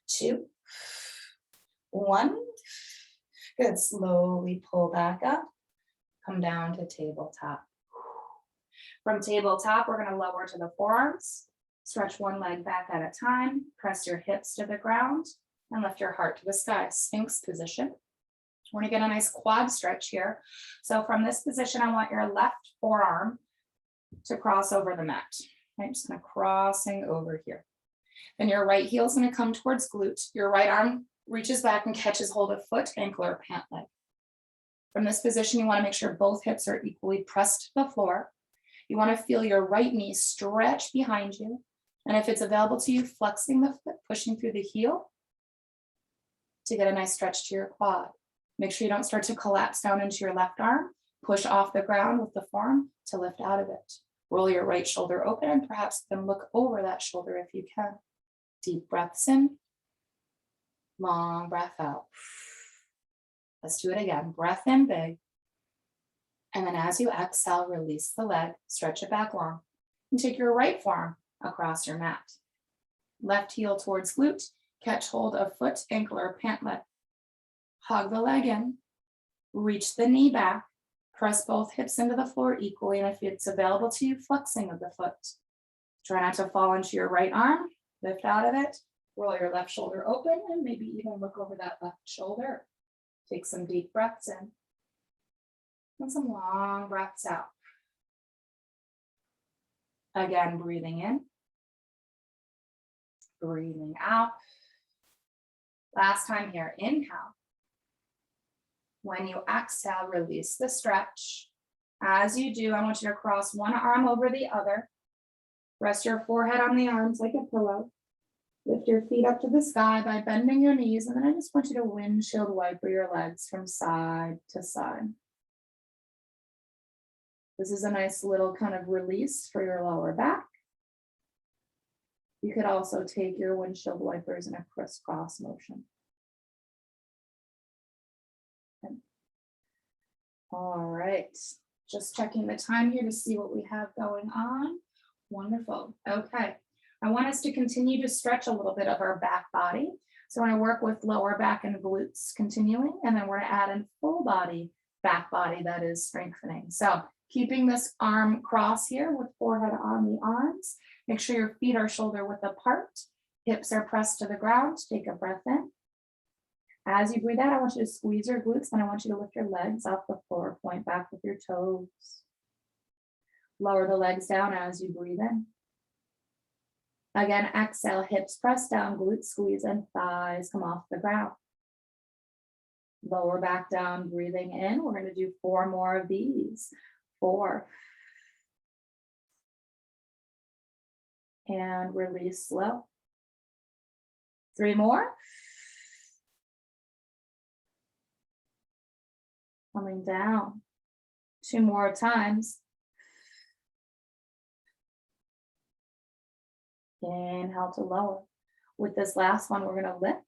2, 1. Good, slowly pull back up, come down to tabletop. From tabletop, we're gonna lower to the forearms, stretch one leg back at a time, press your hips to the ground, and lift your heart to the sky, Sphinx position. We're gonna get a nice quad stretch here. So from this position, I want your left forearm to cross over the mat. I'm just gonna crossing over here. Then your right heel is gonna come towards glute. Your right arm reaches back and catches hold of foot, ankle, or pant leg. From this position, you wanna make sure both hips are equally pressed to the floor. You wanna feel your right knee stretch behind you. And if it's available to you, flexing the foot, pushing through the heel to get a nice stretch to your quad. Make sure you don't start to collapse down into your left arm. Push off the ground with the forearm to lift out of it. Roll your right shoulder open and perhaps then look over that shoulder if you can. Deep breaths in, long breath out. Let's do it again. Breath in big. And then as you exhale, release the leg, stretch it back long, and take your right forearm across your mat. Left heel towards glute, catch hold of foot, ankle, or pant leg. Hug the leg in, reach the knee back, press both hips into the floor equally, and if it's available to you, flexing of the foot. Try not to fall into your right arm, lift out of it, roll your left shoulder open, and maybe even look over that left shoulder. Take some deep breaths in, and some long breaths out. Again, breathing in, breathing out. Last time here, inhale. When you exhale, release the stretch. As you do, I want you to cross one arm over the other. Rest your forehead on the arms like a pillow. Lift your feet up to the sky by bending your knees, and then I just want you to windshield wiper your legs from side to side. This is a nice little kind of release for your lower back. You could also take your windshield wipers in a crisscross motion. All right, just checking the time here to see what we have going on. Wonderful. Okay, I want us to continue to stretch a little bit of our back body. So I want to work with lower back and glutes continuing, and then we're going to add in full body, back body that is strengthening. So keeping this arm cross here with forehead on the arms. Make sure your feet are shoulder width apart. Hips are pressed to the ground. Take a breath in. As you breathe out, I want you to squeeze your glutes, and I want you to lift your legs off the floor, point back with your toes. Lower the legs down as you breathe in. Again, exhale, hips press down, glutes squeeze, and thighs come off the ground. Lower back down, breathing in. We're going to do 4 more of these. 4. And release slow. 3 more. Coming down. 2 more times. Inhale to lower. With this last one, we're going to lift.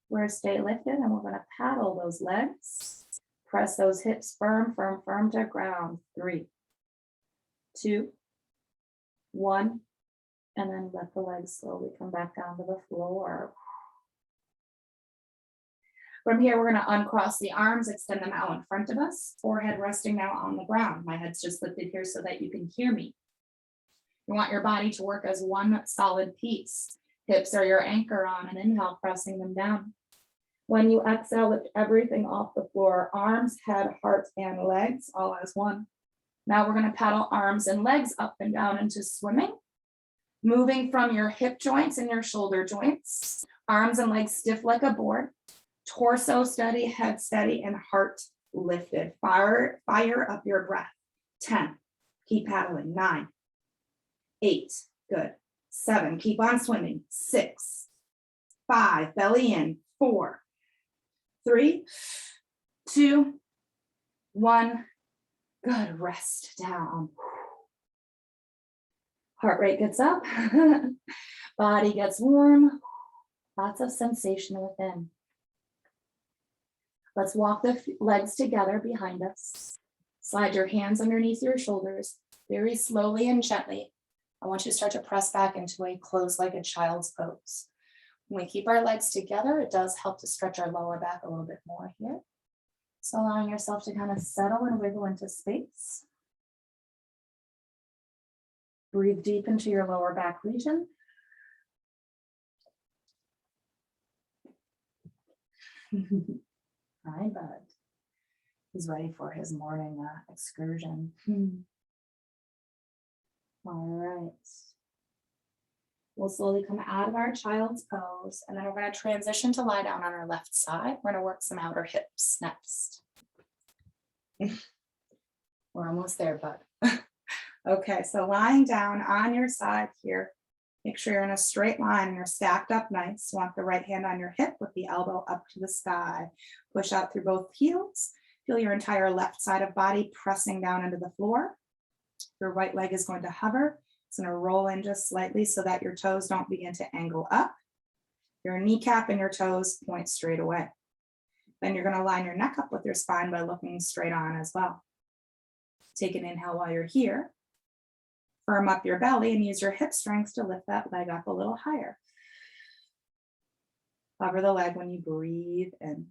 We're going to stay lifted, and we're going to paddle those legs. Press those hips firm, firm, firm to ground. 3, 2, 1. And then let the legs slowly come back down to the floor. From here, we're going to uncross the arms, extend them out in front of us, forehead resting now on the ground. My head's just lifted here so that you can hear me. You want your body to work as one solid piece. Hips are your anchor on an inhale, pressing them down. When you exhale, lift everything off the floor, arms, head, heart, and legs, all as one. Now we're going to paddle arms and legs up and down into swimming. Moving from your hip joints and your shoulder joints, arms and legs stiff like a board. Torso steady, head steady, and heart lifted. Fire up your breath. 10. Keep paddling. 9. 8. Good. 7. Keep on swimming. 6. 5. Belly in. 4. 3. 2. 1. Good. Rest down. Heart rate gets up. Body gets warm. Lots of sensation within. Let's walk the legs together behind us. Slide your hands underneath your shoulders very slowly and gently. I want you to start to press back into a closed-legged child's pose. When we keep our legs together, it does help to stretch our lower back a little bit more here. So allowing yourself to kind of settle and wiggle into space. Breathe deep into your lower back region. Hi, bud. He's ready for his morning excursion. All right. We'll slowly come out of our child's pose, and then we're going to transition to lie down on our left side. We're going to work some outer hips next. We're almost there, bud. Okay, so lying down on your side here, make sure you're in a straight line and you're stacked up nice. You want the right hand on your hip with the elbow up to the sky. Push out through both heels. Feel your entire left side of body pressing down into the floor. Your right leg is going to hover. It's going to roll in just slightly so that your toes don't begin to angle up. Your kneecap and your toes point straight away. Then you're going to line your neck up with your spine by looking straight on as well. Take an inhale while you're here. Firm up your belly and use your hip strength to lift that leg up a little higher. Hover the leg when you breathe in.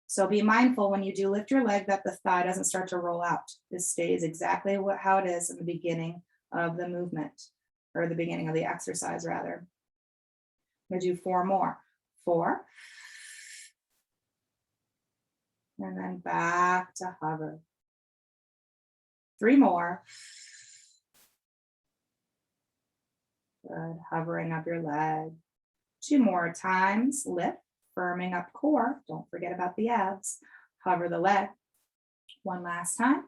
So be mindful when you do lift your leg that the thigh doesn't start to roll out. This stays exactly how it is in the beginning of the movement, or the beginning of the exercise rather. I'm going to do 4 more. 4. And then back to hover. 3 more. Good, hovering up your leg. 2 more times, lift, firming up core. Don't forget about the abs. Hover the leg. 1 last time.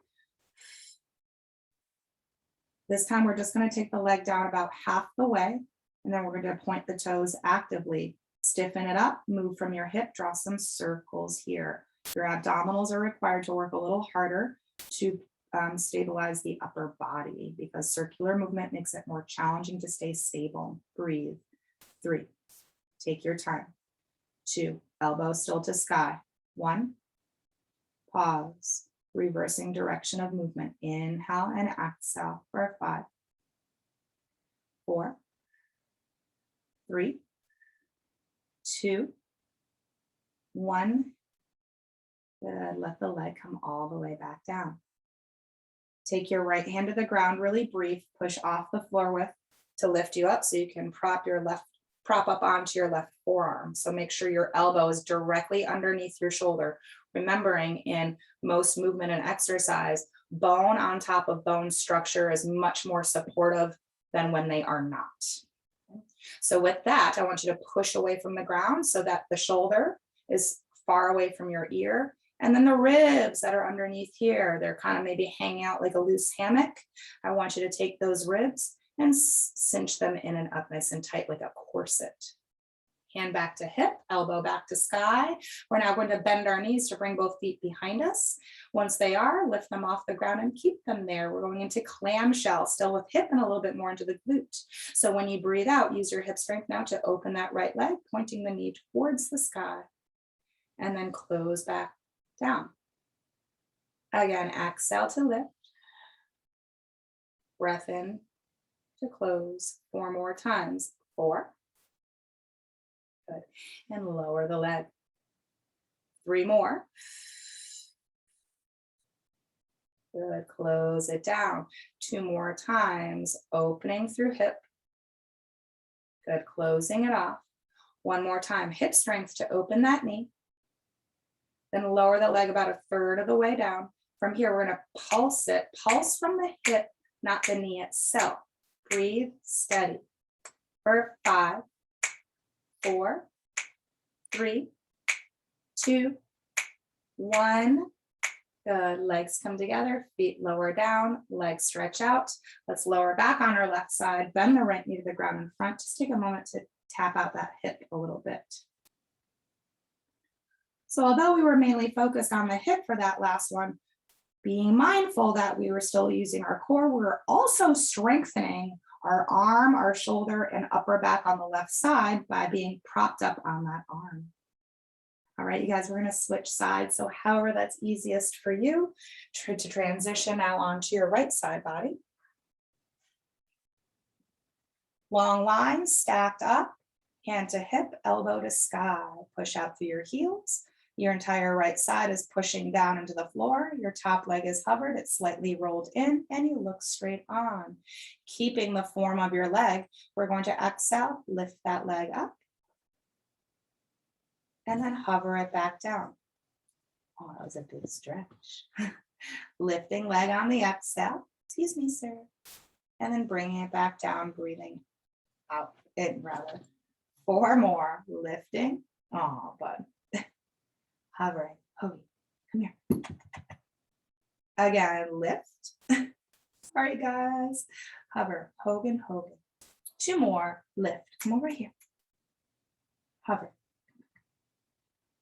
This time we're just going to take the leg down about half the way, and then we're going to point the toes actively. Stiffen it up, move from your hip, draw some circles here. Your abdominals are required to work a little harder to stabilize the upper body because circular movement makes it more challenging to stay stable. Breathe. 3. Take your time. 2. Elbow still to sky. 1. Pause. Reversing direction of movement. Inhale and exhale for 5. 4. 3. 2. 1. Good. Let the leg come all the way back down. Take your right hand to the ground, really brief, push off the floor width to lift you up so you can prop up onto your left forearm. So make sure your elbow is directly underneath your shoulder. Remembering in most movement and exercise, bone on top of bone structure is much more supportive than when they are not. So with that, I want you to push away from the ground so that the shoulder is far away from your ear. And then the ribs that are underneath here, they're kind of maybe hanging out like a loose hammock. I want you to take those ribs and cinch them in and up nice and tight like a corset. Hand back to hip, elbow back to sky. We're now going to bend our knees to bring both feet behind us. Once they are, lift them off the ground and keep them there. We're going into clamshell, still with hip and a little bit more into the glute. So when you breathe out, use your hip strength now to open that right leg, pointing the knee towards the sky. And then close back down. Again, exhale to lift. Breath in to close. 4 more times. 4. Good. And lower the leg. 3 more. Good. Close it down. 2 more times. Opening through hip. Good. Closing it off. 1 more time. Hip strength to open that knee. Then lower the leg about 1/3 of the way down. From here, we're going to pulse it. Pulse from the hip, not the knee itself. Breathe steady. For 5, 4, 3, 2, 1. Good. Legs come together, feet lower down, legs stretch out. Let's lower back on our left side, bend the right knee to the ground in front. Just take a moment to tap out that hip a little bit. So although we were mainly focused on the hip for that last one, being mindful that we were still using our core, we were also strengthening our arm, our shoulder, and upper back on the left side by being propped up on that arm. All right, you guys, we're going to switch sides. So however that's easiest for you, try to transition now onto your right side body. Long line, stacked up, hand to hip, elbow to sky. Push out through your heels. Your entire right side is pushing down into the floor. Your top leg is hovered, it's slightly rolled in, and you look straight on. Keeping the form of your leg, we're going to exhale, lift that leg up, and then hover it back down. Oh, that was a big stretch. Lifting leg on the exhale, excuse me, sir, and then bringing it back down, breathing out, in rather. 4 more, lifting, oh, bud. Hovering, Hoagie, come here. Again, lift. Sorry, guys. Hover, Hogan. 2 more, lift. Come over here. Hover.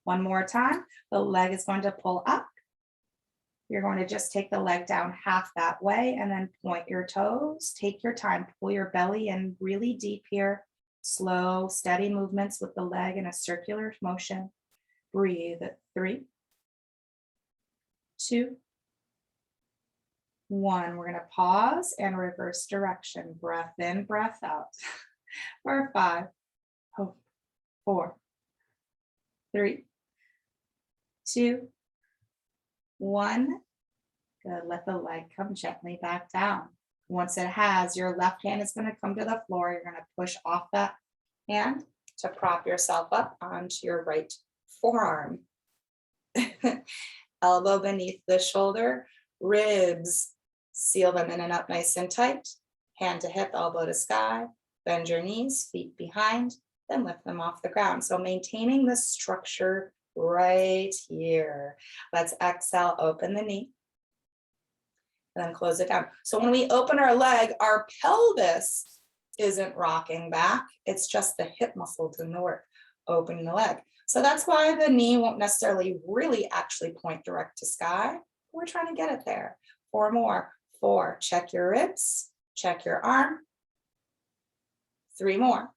1 more time. The leg is going to pull up. You're going to just take the leg down half that way and then point your toes. Take your time. Pull your belly in really deep here. Slow, steady movements with the leg in a circular motion. Breathe. 3, 2, 1. We're going to pause and reverse direction. Breath in, breath out. For 5, 4, 3, 2, 1. Good. Let the leg come gently back down. Once it has, your left hand is going to come to the floor. You're going to push off that hand to prop yourself up onto your right forearm. Elbow beneath the shoulder, ribs, seal them in and up nice and tight. Hand to hip, elbow to sky. Bend your knees, feet behind, then lift them off the ground. So maintaining the structure right here. Let's exhale, open the knee, and then close it down. So when we open our leg, our pelvis isn't rocking back. It's just the hip muscle doing the work, opening the leg. So that's why the knee won't necessarily really actually point direct to sky. We're trying to get it there. 4 more. 4, check your ribs, check your arm. 3 more.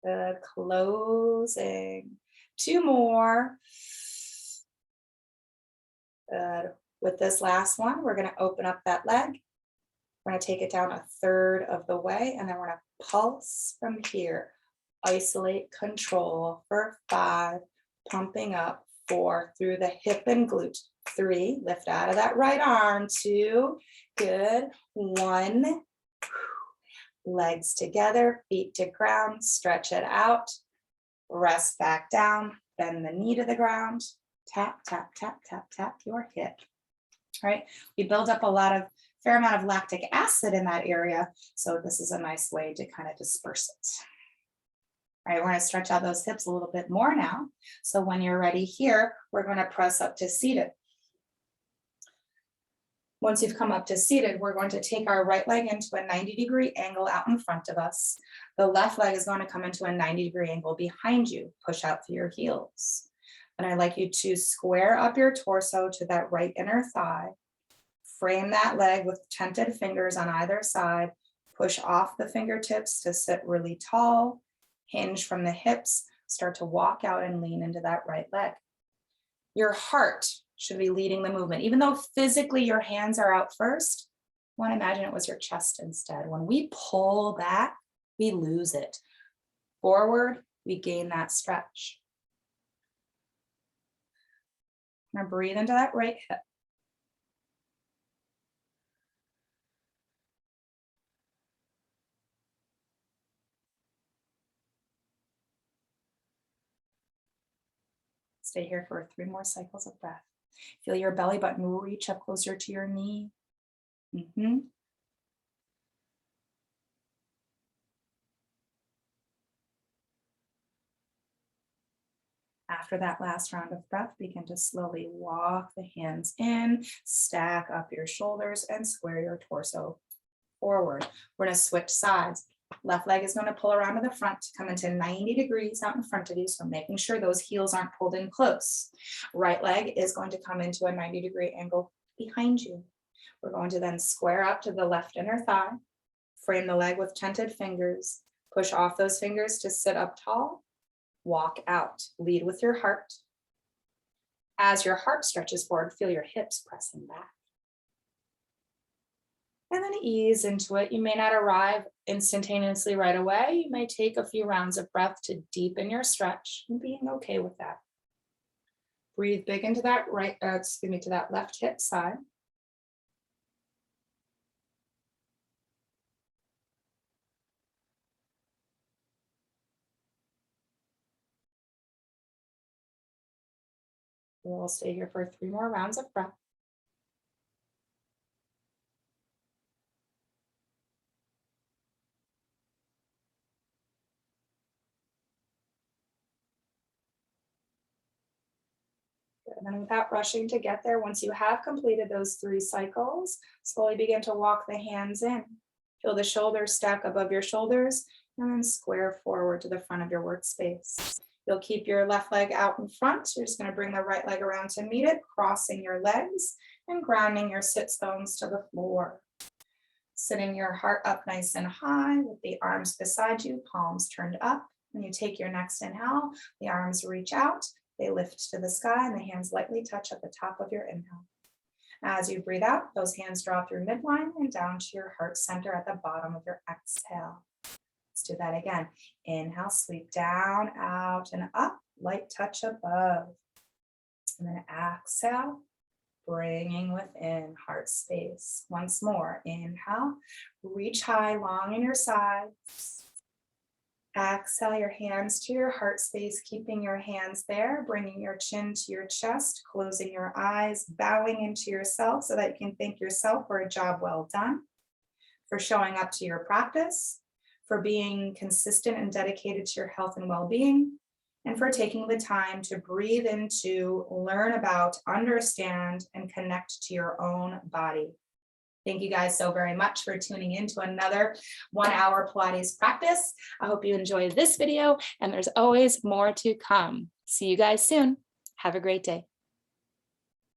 Good, closing. 2 more. Good. With this last one, we're going to open up that leg. We're going to take it down 1/3 of the way, and then we're going to pulse from here. Isolate, control for 5, pumping up. 4, through the hip and glute. 3, lift out of that right arm. 2, good. 1, legs together, feet to ground, stretch it out, rest back down, bend the knee to the ground, tap, tap, tap, tap, tap your hip. All right, we build up fair amount of lactic acid in that area, so this is a nice way to kind of disperse it. All right, we're going to stretch out those hips a little bit more now. So when you're ready here, we're going to press up to seated. Once you've come up to seated, we're going to take our right leg into a 90-degree angle out in front of us. The left leg is going to come into a 90-degree angle behind you. Push out through your heels. And I'd like you to square up your torso to that right inner thigh. Frame that leg with tented fingers on either side. Push off the fingertips to sit really tall. Hinge from the hips. Start to walk out and lean into that right leg. Your heart should be leading the movement. Even though physically your hands are out first, I want to imagine it was your chest instead. When we pull back, we lose it. Forward, we gain that stretch. Now breathe into that right hip. Stay here for 3 more cycles of breath. Feel your belly button reach up closer to your knee. After that last round of breath, begin to slowly walk the hands in, stack up your shoulders, and square your torso forward. We're going to switch sides. Left leg is going to pull around to the front to come into 90 degrees out in front of you, so making sure those heels aren't pulled in close. Right leg is going to come into a 90-degree angle behind you. We're going to then square up to the left inner thigh, frame the leg with tented fingers, push off those fingers to sit up tall, walk out. Lead with your heart. As your heart stretches forward, feel your hips pressing back. And then ease into it. You may not arrive instantaneously right away. You may take a few rounds of breath to deepen your stretch and being okay with that. Breathe big into that to that left hip side. We'll stay here for 3 more rounds of breath. And then without rushing to get there, once you have completed those 3 cycles, slowly begin to walk the hands in. Feel the shoulders stack above your shoulders and then square forward to the front of your workspace. You'll keep your left leg out in front. You're just going to bring the right leg around to meet it, crossing your legs and grounding your sits bones to the floor. Sitting your heart up nice and high with the arms beside you, palms turned up. When you take your next inhale, the arms reach out. They lift to the sky and the hands lightly touch at the top of your inhale. As you breathe out, those hands draw through midline and down to your heart center at the bottom of your exhale. Let's do that again. Inhale, sweep down, out and up, light touch above. And then exhale, bringing within heart space. Once more, inhale, reach high, long in your sides. Exhale your hands to your heart space, keeping your hands there, bringing your chin to your chest, closing your eyes, bowing into yourself so that you can thank yourself for a job well done, for showing up to your practice, for being consistent and dedicated to your health and well-being, and for taking the time to breathe into, learn about, understand, and connect to your own body. Thank you guys so very much for tuning in to another 1-hour Pilates practice. I hope you enjoyed this video, and there's always more to come. See you guys soon. Have a great day.